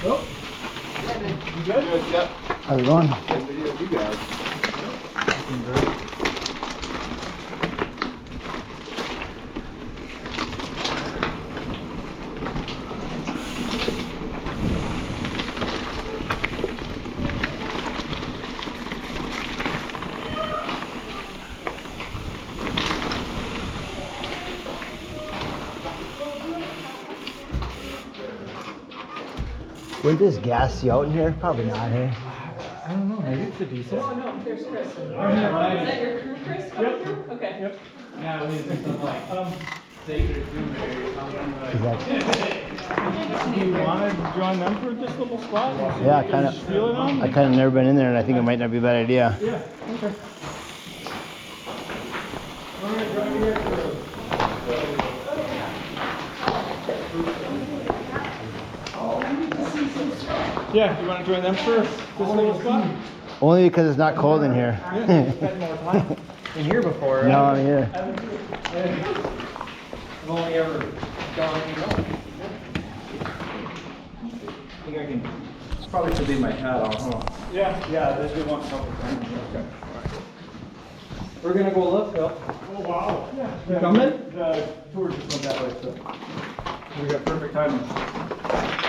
Nope. You good? Yep. How's it going? Good video of you guys. Wouldn't this gas you out in here? Probably not, hey? I don't know, maybe it's a diesel. Oh, no, there's Chris. Is Right. that your crew, Chris? Yep. Okay. Yep. Yeah, we need to do something like, sacred doom or something like. Is that, Do you want to join them for this little spot? yeah, kind of. Feeling them? I kind of never been in there, and I think it might not be a bad idea. Yeah, okay. All right, drive me here for. Yeah, you want to join them for this little spot? Only because it's not cold in here. Yeah, you spent more time in here before, right? No, I'm here. I've only ever gone, I think I can, probably should leave my hat on, huh? Yeah, there's been one couple times. Okay. We're gonna go look, Phil. Oh, wow. Yeah. You coming? The tour just went that way, so we got perfect timing.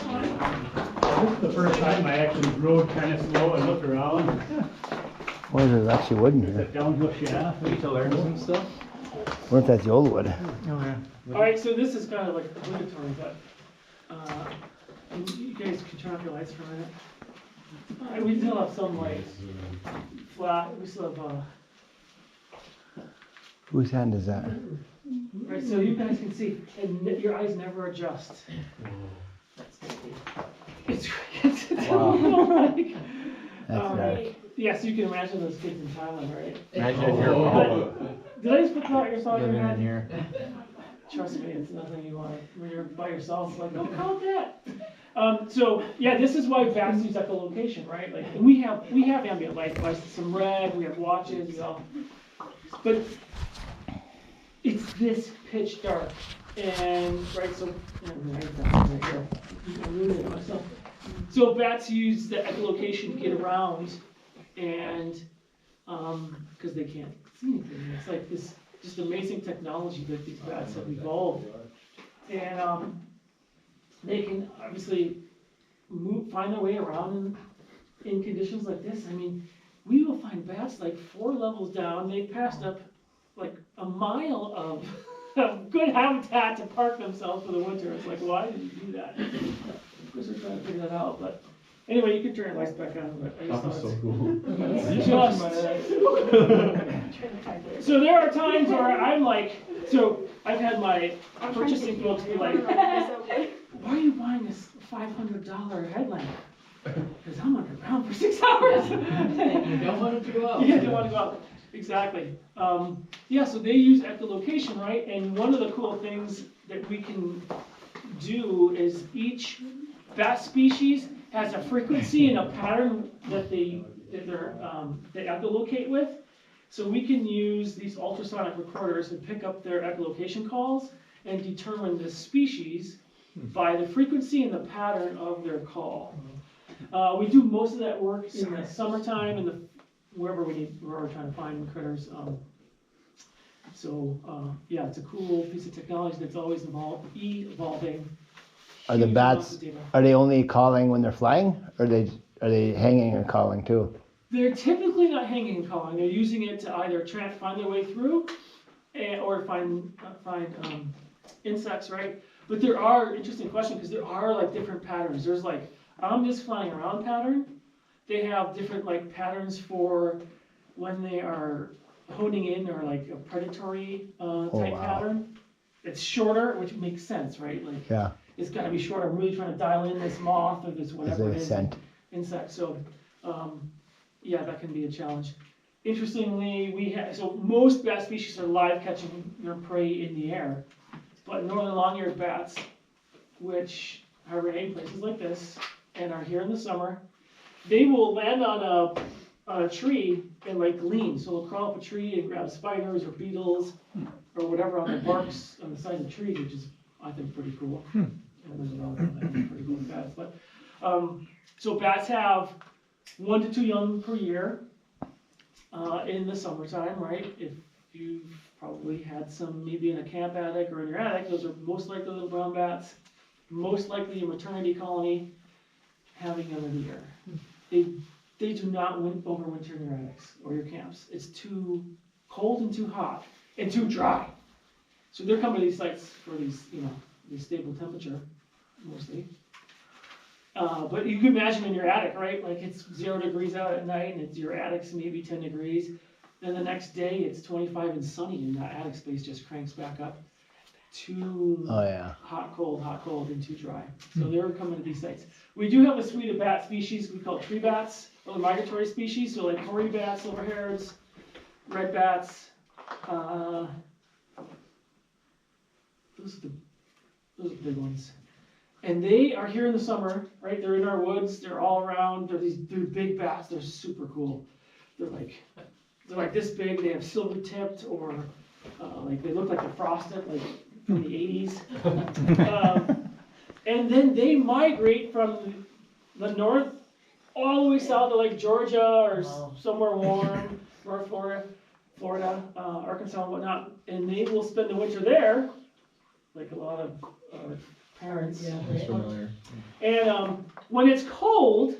This is the first time I actually rode kind of slow and looked around. Well, there's actually wood in It's a here. downhill shaft. Need to learn some stuff. I wonder if that's the old wood. Oh, yeah. All right, so this is kind of like obligatory, but you guys can turn off your lights for a minute. We still have some lights flat. We still have, Whose hand is that? right, so you guys can see, and your eyes never adjust. It's like, That's dark. yes, you can imagine those kids in Thailand, right? Imagine if you're Did I just put out your song in living your in head? here. Trust me, it's nothing you want when you're by yourself. It's like, don't count that. So yeah, this is why bats use echolocation, right? Like, and we have ambient light devices, some red, we have watches, you know, but it's this pitch dark, and right. So so bats use the echolocation to get around, and because they can't see anything. It's like this just amazing technology that these bats have evolved, and they can obviously find their way around in conditions like this. I mean, we will find bats like 4 levels down. They passed up like a mile of good habitat to park themselves for the winter. It's like, why did you do that? Of course, we're trying to figure that out, but anyway, you can turn your lights back on. But I just thought so it's cool. so there are times where I'm like, so I've had my purchasing folks be like, why are you buying this $500 headlamp? Because I'm underground for 6 hours. You don't want it to go out. Yeah, they want to go out. Exactly. Yeah, so they use echolocation, right? And one of the cool things that we can do is each bat species has a frequency and a pattern that they echolocate with. So we can use these ultrasonic recorders to pick up their echolocation calls and determine the species by the frequency and the pattern of their call. We do most of that work in the summertime and wherever we're trying to find critters. Yeah, it's a cool piece of technology that's always evolving. Are the Huge bats, amounts of data. are they only calling when they're flying? Or are they hanging and calling too? They're typically not hanging and calling. They're using it to either find their way through, or find insects, right? But there are interesting questions because there are like different patterns. There's like I'm just flying around pattern. They have different like patterns for when they are honing in or like a predatory type pattern. It's shorter, which makes sense, right? Like Yeah. it's got to be short. I'm really trying to dial in this moth or this whatever it is. Scent. Insect. So, yeah, that can be a challenge. interestingly, so most bat species are live catching their prey in the air, but northern long-eared bats, which hibernate in places like this and are here in the summer, they will land on a tree and like glean. So they'll crawl up a tree and grab spiders or beetles or whatever on the barks on the sides of trees, which is, I think, pretty cool. And there's a lot of them, pretty cool bats. But so bats have 1 to 2 young per year in the summertime, right? If you've probably had some maybe in a camp attic or in your attic, those are most likely little brown bats, most likely a maternity colony having them in the year. They do not overwinter in your attics or your camps. It's too cold and too hot and too dry. So they're coming to these sites for these stable temperature, mostly. But you can imagine in your attic, right? Like it's 0 degrees out at night and it's your attic's maybe 10 degrees. Then the next day it's 25 and sunny and that attic space just cranks back up. Too hot, cold, and too dry. So they're coming to these sites. We do have a suite of bat species we call tree bats, or the migratory species, so like hoary bats, silverhairs, red bats. Those are the big ones. And they are here in the summer, right? They're in our woods, they're all around, they're big bats, they're super cool. They're like this big, they have silver tipped, or like they look like they're frosted, like from the 80s. And then they migrate from the north all the way south to like Georgia or somewhere warm, North Florida, Arkansas and whatnot. And they will spend the winter there, like a lot of parents. Yeah. That's familiar. And when it's cold,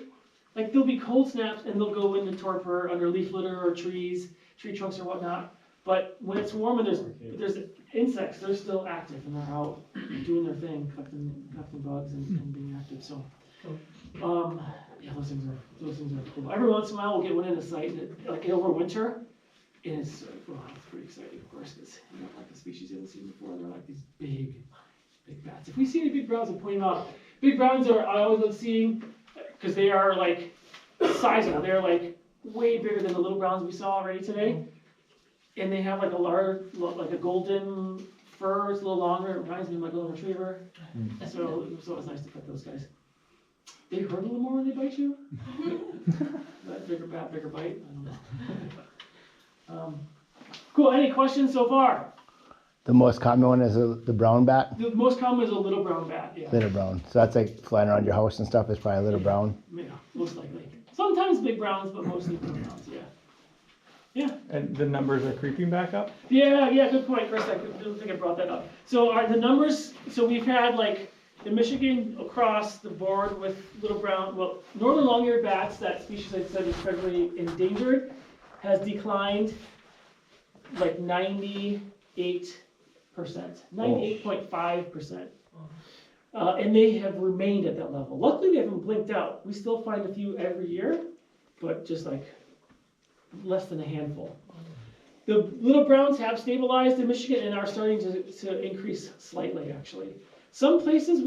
like there'll be cold snaps and they'll go into torpor under leaf litter or trees, tree trunks or whatnot. But when it's warm and there's insects, they're still active and they're out doing their thing, collecting bugs and being active. So, yeah, those things are cool. Every once in a while, we'll get one in a site and over winter, and it's pretty exciting, of course, because you know, like the species you haven't seen before. They're like these big bats. If we see any big browns, I'll point them out. Big browns I always love seeing because they are like sizable. They're like way bigger than the little browns we saw already today. And they have like a large, like a golden fur. It's a little longer. It reminds me of my golden retriever. So it's nice to pet those guys. They hurt a little more when they bite you. That bigger bat, bigger bite. I don't know. Cool. Any questions so far? The most common one is the brown bat? The most common is a little brown bat. Yeah. Little brown. So that's like flying around your house and stuff is probably a little brown? Yeah, most likely. Sometimes big browns, but mostly little browns. Yeah. Yeah. And the numbers are creeping back up? Yeah, good point, Chris. I don't think I brought that up. So the numbers, so we've had like in Michigan across the board with little brown, northern long-eared bats, that species I said is federally endangered, has declined like 98%, 98.5%. And they have remained at that level. Luckily, they haven't blinked out. We still find a few every year, but just like less than a handful. The little browns have stabilized in Michigan and are starting to increase slightly, actually. Some places